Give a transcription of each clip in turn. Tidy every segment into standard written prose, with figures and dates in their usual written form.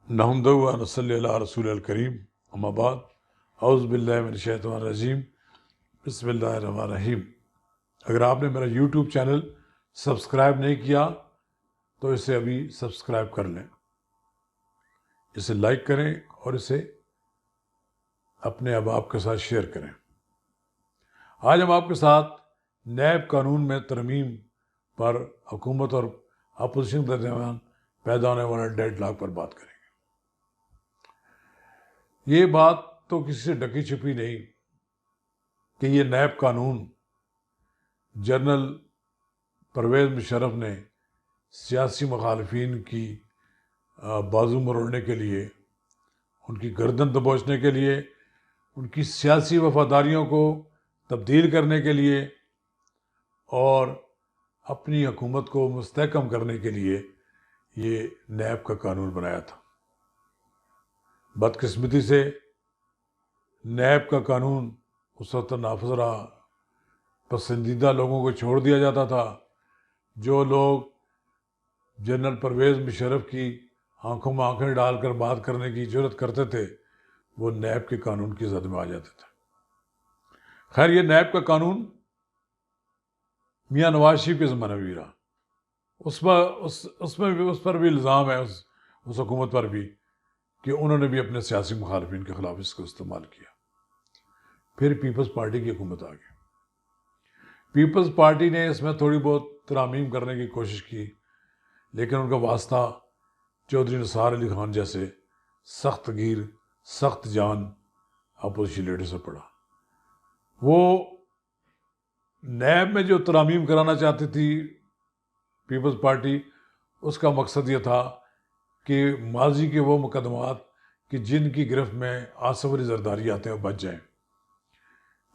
नहमदुहु व नसल्ली अला रसूलिल करीम अम्मा बाद औज़ु बिल्लाहि मिनश शैतानिर रजीम बिस्मिल्लाहिर रहमानिर रहीम। अगर आपने मेरा यूट्यूब चैनल सब्सक्राइब नहीं किया तो इसे अभी सब्सक्राइब कर लें, इसे लाइक करें और इसे अपने अहबाब के साथ शेयर करें। आज हम आपके साथ नैब कानून में तरमीम पर हुकूमत और अपोजिशन के दरमियान पैदा होने वाला डेडलॉक पर बात करेंगे। ये बात तो किसी से ढकी छुपी नहीं कि ये नैब कानून जनरल परवेज़ मुशर्रफ ने सियासी मुखालफिन की बाजू मरोड़ने के लिए, उनकी गर्दन दबोचने के लिए, उनकी सियासी वफादारियों को तब्दील करने के लिए और अपनी हुकूमत को मुस्तहकम करने के लिए ये नैब का कानून बनाया था। बदकिस्मती से नैब का कानून उस वक्त नाफिज रहा। पसंदीदा लोगों को छोड़ दिया जाता था। जो लोग जनरल परवेज़ मुशर्रफ की आंखों में आंखें डालकर बात करने की जुर्रत करते थे, वो नैब के कानून की जद में आ जाते थे। खैर, ये नैब का कानून मियाँ नवाज शरीफ के ज़माने में भी रहा। उस पर भी इल्ज़ाम है, उस हुकूमत पर भी, कि उन्होंने भी अपने सियासी मुखालफिन के खिलाफ इसको इस्तेमाल किया। फिर पीपल्स पार्टी की हुकूमत आ गई। पीपल्स पार्टी ने इसमें थोड़ी बहुत तरामीम करने की कोशिश की, लेकिन उनका वास्ता चौधरी निसार अली खान जैसे सख्त गिर, सख्त जान अपोजिशन लीडर से पड़ा। वो नैब में जो तरामीम कराना चाहती थी पीपल्स पार्टी, उसका मकसद ये था कि माजी के वो मुकदमात कि जिनकी गिरफ्त में आसिफ अली जरदारी आते हैं बच जाएं।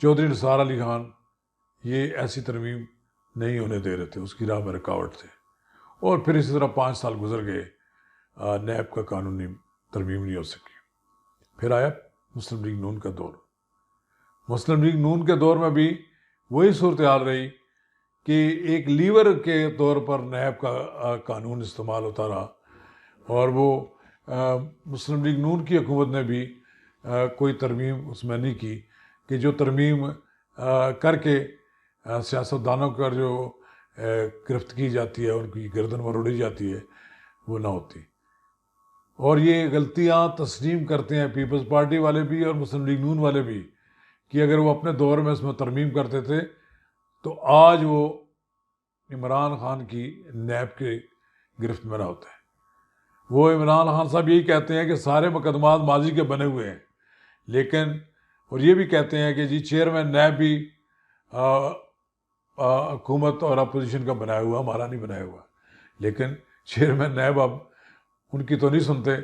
चौधरी निसार अली खान ये ऐसी तरमीम नहीं होने दे रहे थे, उसकी राह में रुकावट थे। और फिर इसी तरह 5 साल गुजर गए, नैब का कानूनी तरमीम नहीं हो सकी। फिर आया मुस्लिम लीग नून का दौर। मुस्लिम लीग नून के दौर में भी वही सूरत हाल रही कि एक लीवर के तौर पर नैब का कानून इस्तेमाल होता रहा। और वो मुस्लिम लीग नून की हुकूमत ने भी कोई तरमीम उसमें नहीं की कि जो तरमीम करके सियासतदानों पर जो गिरफ्त की जाती है, उनकी गर्दन मरोड़ी जाती है, वो ना होती। और ये गलतियां तस्लीम करते हैं पीपल्स पार्टी वाले भी और मुस्लिम लीग नून वाले भी कि अगर वो अपने दौर में इसमें तरमीम करते थे तो आज वो इमरान खान की नैब के गिरफ्त में ना होते हैं। वो इमरान खान साहब यही कहते हैं कि सारे मुकदमात माजी के बने हुए हैं, लेकिन और ये भी कहते हैं कि जी चेयरमैन नैब भी हुकूमत और अपोजिशन का बनाया हुआ, हमारा नहीं बनाया हुआ। लेकिन चेयरमैन नैब अब उनकी तो नहीं सुनते,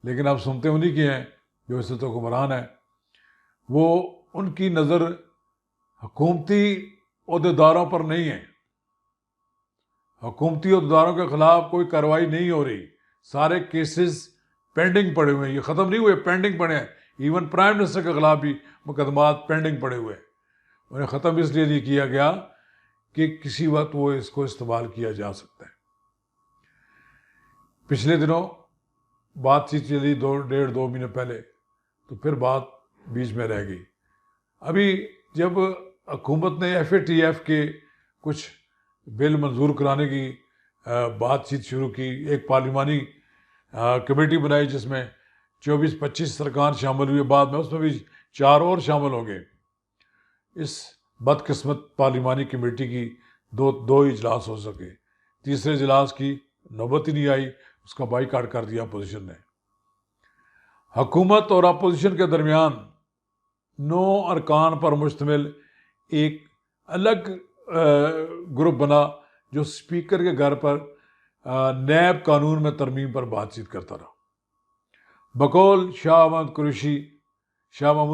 लेकिन अब सुनते उन्हीं की हैं जो इससे तो हुक्मरान है। वो उनकी नज़र हुकूमती ओहदेदारों पर नहीं है। हुकूमती ओहदेदारों के खिलाफ कोई कार्रवाई नहीं हो रही। सारे केसेस पेंडिंग पड़े हुए हैं, ये ख़त्म नहीं हुए, पेंडिंग पड़े हैं। इवन प्राइम मिनिस्टर के खिलाफ भी मुकदमात पेंडिंग पड़े हुए हैं। उन्हें ख़त्म इसलिए नहीं किया गया कि किसी वक्त वो इसको इस्तेमाल किया जा सकता है। पिछले दिनों बातचीत चली 1.5-2 महीने पहले, तो फिर बात बीच में रह गई। अभी जब हुकूमत ने FATF के कुछ बिल मंजूर कराने की बातचीत शुरू की, एक पार्लिमानी कमेटी बनाई जिसमें 24-25 सरकार शामिल हुए, बाद में उसमें भी 4 और शामिल हो गए। इस बदकिस्मत पार्लिमानी कमेटी की दो इजलास हो सके, तीसरे इजलास की नौबत ही नहीं आई, उसका बाईकाट कर दिया अपोजिशन ने। हुकूमत और अपोजिशन के दरमियान 9 अरकान पर मुश्तमिल एक अलग ग्रुप बना जो स्पीकर के घर पर नैब कानून में तरमीम पर बातचीत करता रहा। बकौल शाह महमूद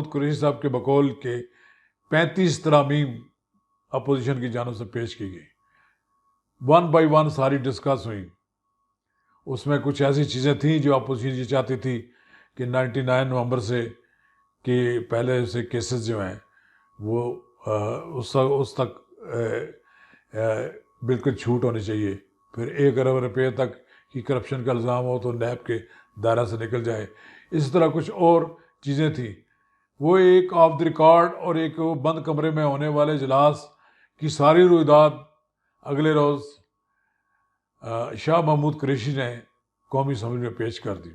कुरैशी साहब के बकौल के 35 तरामीम अपोजिशन की जानब से पेश की गई। 1 बाई 1 सारी डिस्कस हुई। उसमें कुछ ऐसी चीज़ें थीं जो अपोजिशन ये चाहती थी कि 99 नवंबर से के पहले से केसेस जो हैं वो उस तक बिल्कुल छूट होनी चाहिए। फिर 1 अरब रुपये तक कि करप्शन का इल्ज़ाम हो तो नैब के दायरा से निकल जाए। इस तरह कुछ और चीज़ें थी। वो एक ऑफ द रिकॉर्ड और एक बंद कमरे में होने वाले इजलास की सारी रुईदाद अगले रोज़ शाह महमूद कुरैशी ने कौमी असम्बली में पेश कर दी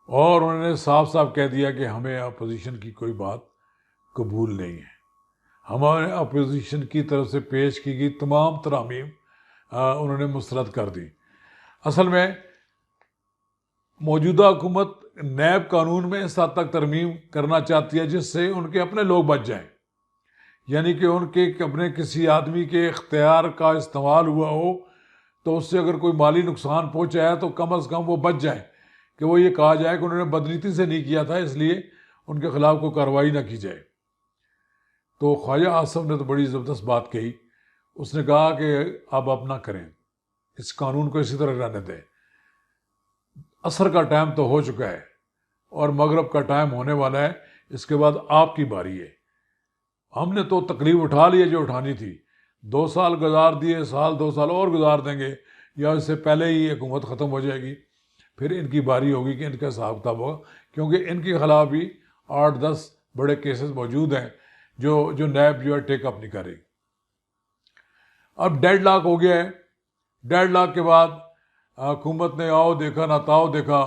और उन्होंने साफ साफ कह दिया कि हमें अपोजिशन की कोई बात कबूल नहीं है। हमारे अपोजिशन की तरफ से पेश की गई तमाम तरामीम उन्होंने मुस्तरद कर दी। असल में मौजूदा हुकूमत नैब कानून में इस हद तक तरमीम करना चाहती है जिससे उनके अपने लोग बच जाएं, यानी कि उनके अपने किसी आदमी के इख्तियार का इस्तेमाल हुआ हो तो उससे अगर कोई माली नुकसान पहुंचा है तो कम अज़ कम वो बच जाए, कि वो ये कहा जाए कि उन्होंने बदनीति से नहीं किया था इसलिए उनके खिलाफ कोई कार्रवाई ना की जाए। तो ख्वाजा आसिफ ने तो बड़ी ज़बरदस्त बात कही। उसने कहा कि अब आप ना करें, इस कानून को इसी तरह रहने दें। असर का टाइम तो हो चुका है और मगरब का टाइम होने वाला है, इसके बाद आपकी बारी है। हमने तो तकलीफ उठा ली है जो उठानी थी, 2 साल गुजार दिए, साल 2 साल और गुजार देंगे या इससे पहले ही हुकूमत ख़त्म हो जाएगी, फिर इनकी बारी होगी कि इनका हिसाब किताब होगा, क्योंकि इनके खिलाफ भी 8-10 बड़े केसेस मौजूद हैं जो नैब जो है टेकअप नहीं कर रही। अब डेड लॉक हो गया है। डेड लॉक के बाद हुकूमत ने आओ देखा ना ताओ देखा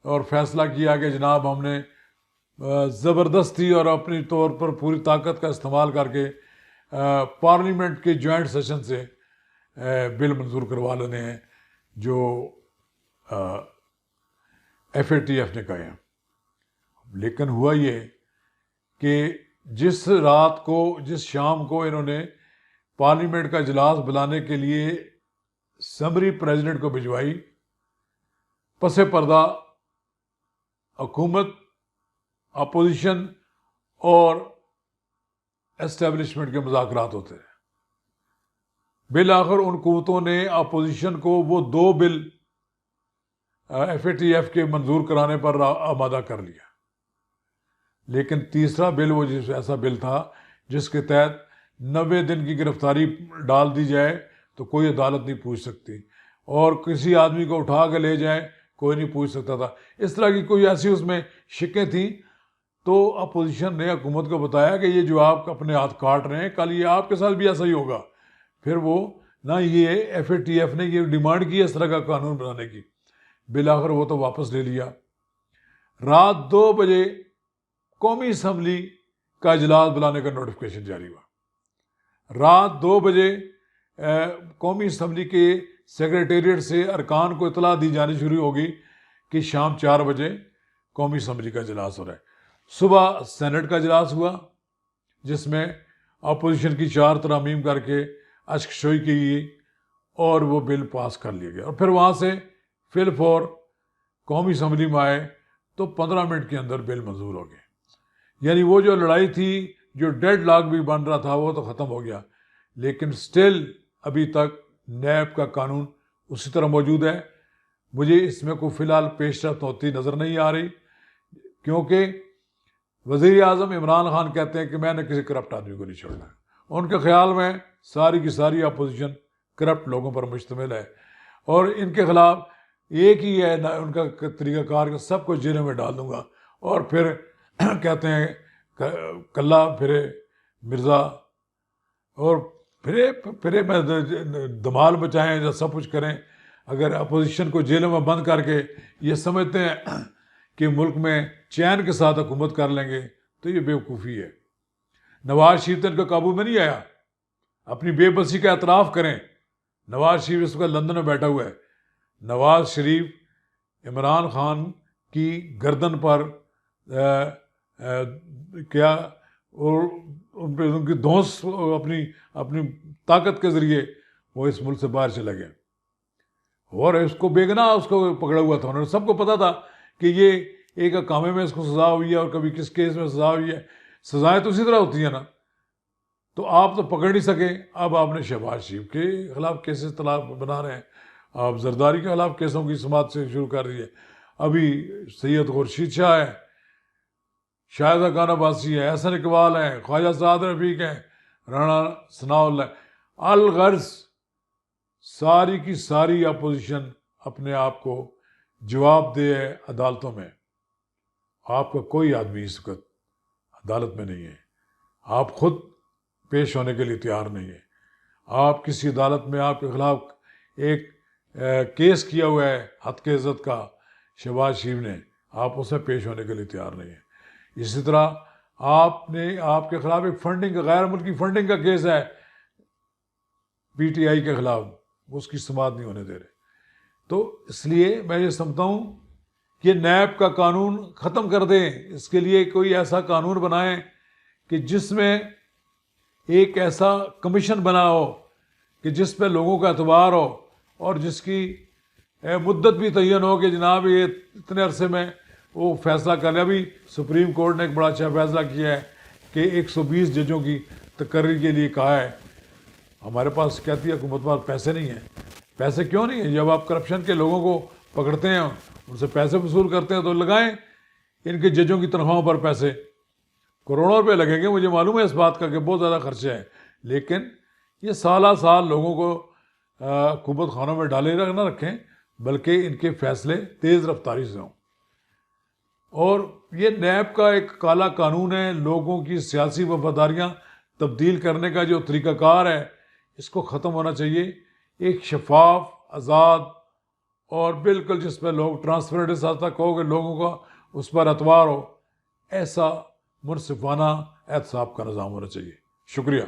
और फैसला किया कि जनाब हमने ज़बरदस्ती और अपनी तौर पर पूरी ताकत का इस्तेमाल करके पार्लियामेंट के जॉइंट सेशन से बिल मंजूर करवा लेने हैं जो FATF ने कहे हैं। लेकिन हुआ ये कि जिस शाम को इन्होंने पार्लियामेंट का इजलास बुलाने के लिए समरी प्रेसिडेंट को भिजवाई, पसे पर्दा हुकूमत, अपोजिशन और एस्टेब्लिशमेंट के मुज़ाकरात होते हैं। बिल आखिर उन कुव्वतों ने अपोजिशन को वो 2 बिल FATF के मंजूर कराने पर आमादा कर लिया, लेकिन तीसरा बिल वो ऐसा बिल था जिसके तहत 90 दिन की गिरफ्तारी डाल दी जाए तो कोई अदालत नहीं पूछ सकती और किसी आदमी को उठा के ले जाए कोई नहीं पूछ सकता था। इस तरह की कोई ऐसी उसमें शिकें थी। तो अपोजिशन ने हुकूमत को बताया कि ये जो आप अपने हाथ काट रहे हैं कल ये आपके साथ भी ऐसा ही होगा। फिर वो ना ये FATF ने ये डिमांड की इस तरह का कानून बनाने की, बिल आखिर वो तो वापस ले लिया। रात 2 बजे कौमी असम्बली का इजलास बुलाने का नोटिफिकेशन जारी हुआ। रात 2 बजे कौमी असम्बली के सेक्रेटेरिएट से अरकान को इतला दी जानी शुरू होगी कि शाम 4 बजे कौमी असम्बली का इजलास हो रहा है। सुबह सेनेट का इजलास हुआ जिसमें अपोजिशन की 4 तरामीम करके अश्कशोई की गई और वो बिल पास कर लिया गया और फिर वहाँ से फिल फॉर कौमी असम्बली में आए तो 15 मिनट के अंदर बिल मंजूर हो गए। यानी वो जो लड़ाई थी, जो डेड लॉक भी बन रहा था, वो तो ख़त्म हो गया, लेकिन स्टिल अभी तक नैब का कानून उसी तरह मौजूद है। मुझे इसमें कोई फ़िलहाल पेशरफ्त होती नज़र नहीं आ रही, क्योंकि वज़ीर आज़म इमरान खान कहते हैं कि मैंने किसी करप्ट आदमी को नहीं छोड़ना। उनके ख्याल में सारी की सारी अपोजिशन करप्ट लोगों पर मुश्तमिल है और इनके खिलाफ एक ही है ना उनका तरीक़ाकार कि सबको जेल में डाल दूंगा और फिर कहते हैं कल्ला फिरे मिर्ज़ा और फिरे मैं धमाल मचाएँ या सब कुछ करें। अगर अपोजिशन को जेलों में बंद करके ये समझते हैं कि मुल्क में चैन के साथ हुकूमत कर लेंगे तो ये बेवकूफ़ी है। नवाज शरीफ तो इनका काबू में नहीं आया। अपनी बेबसी का एतराफ़ करें। नवाज शरीफ इस वक्त लंदन में बैठा हुआ है। नवाज शरीफ इमरान खान की गर्दन पर क्या और उन पर उनकी धौंस अपनी ताकत के ज़रिए वो इस मुल्क से बाहर चले गए और इसको बेगना उसको पकड़ा हुआ था। उन्होंने सबको पता था कि ये एक कामे में इसको सज़ा हुई है और कभी किस केस में सज़ा हुई है। सज़ाएँ तो उसी तरह होती हैं ना, तो आप तो पकड़ नहीं सके। अब आपने शहबाज शरीफ के ख़िलाफ़ केसेस तलाक बना रहे हैं, आप जरदारी के खिलाफ केसों की समात से शुरू कर दी है। अभी सैयद खुर्शीद शाह है, शाहिदा खान अब्बासी है, एहसन इकबाल है, ख्वाजा साद रफ़ीक हैं, राणा सनाउल्लाह। अलगर्ज सारी की सारी अपोजिशन अपने आप को जवाबदेह है अदालतों में। आपका कोई आदमी इस वक्त अदालत में नहीं है, आप खुद पेश होने के लिए तैयार नहीं है। आप किसी अदालत में आपके खिलाफ एक केस किया हुआ है हद के इज़्ज़त का शहबाज शरीफ ने, आप उसमें पेश होने के लिए तैयार नहीं है। इसी तरह आपके खिलाफ एक फंडिंग, गैर मुल्की फंडिंग का केस है पीटीआई के खिलाफ, उसकी समाअत नहीं होने दे रहे। तो इसलिए मैं ये समझता हूँ कि नैब का कानून ख़त्म कर दें, इसके लिए कोई ऐसा कानून बनाएं कि जिसमें एक ऐसा कमीशन बना हो कि जिस पे लोगों का एतबार हो और जिसकी मुद्दत भी तयन हो कि जनाब ये इतने अरसे में वो फैसला कर लिया। अभी सुप्रीम कोर्ट ने एक बड़ा अच्छा फैसला किया है कि 120 जजों की तकर्री के लिए कहा है। हमारे पास कहती है हुकूमत पास पैसे नहीं है। पैसे क्यों नहीं है? जब आप करप्शन के लोगों को पकड़ते हैं, उनसे पैसे वसूल करते हैं, तो लगाएं इनके जजों की तनख्वाहों पर पैसे। करोड़ों रुपए लगेंगे, मुझे मालूम है इस बात का कि बहुत ज़्यादा खर्चे हैं, लेकिन ये साल लोगों को हुकूमत खानों में डाले ना रखें, बल्कि इनके फैसले तेज़ रफ्तारी से हों। और ये नैब का एक काला कानून है, लोगों की सियासी वफादारियाँ तब्दील करने का जो तरीक़ाकार है, इसको ख़त्म होना चाहिए। एक शफाफ, आज़ाद और बिल्कुल जिस पर लोग ट्रांसपेरेंट के साथ तक हो कि लोगों का उस पर एतबार हो, ऐसा मुनसिफाना एहतसाब का निज़ाम होना चाहिए। शुक्रिया।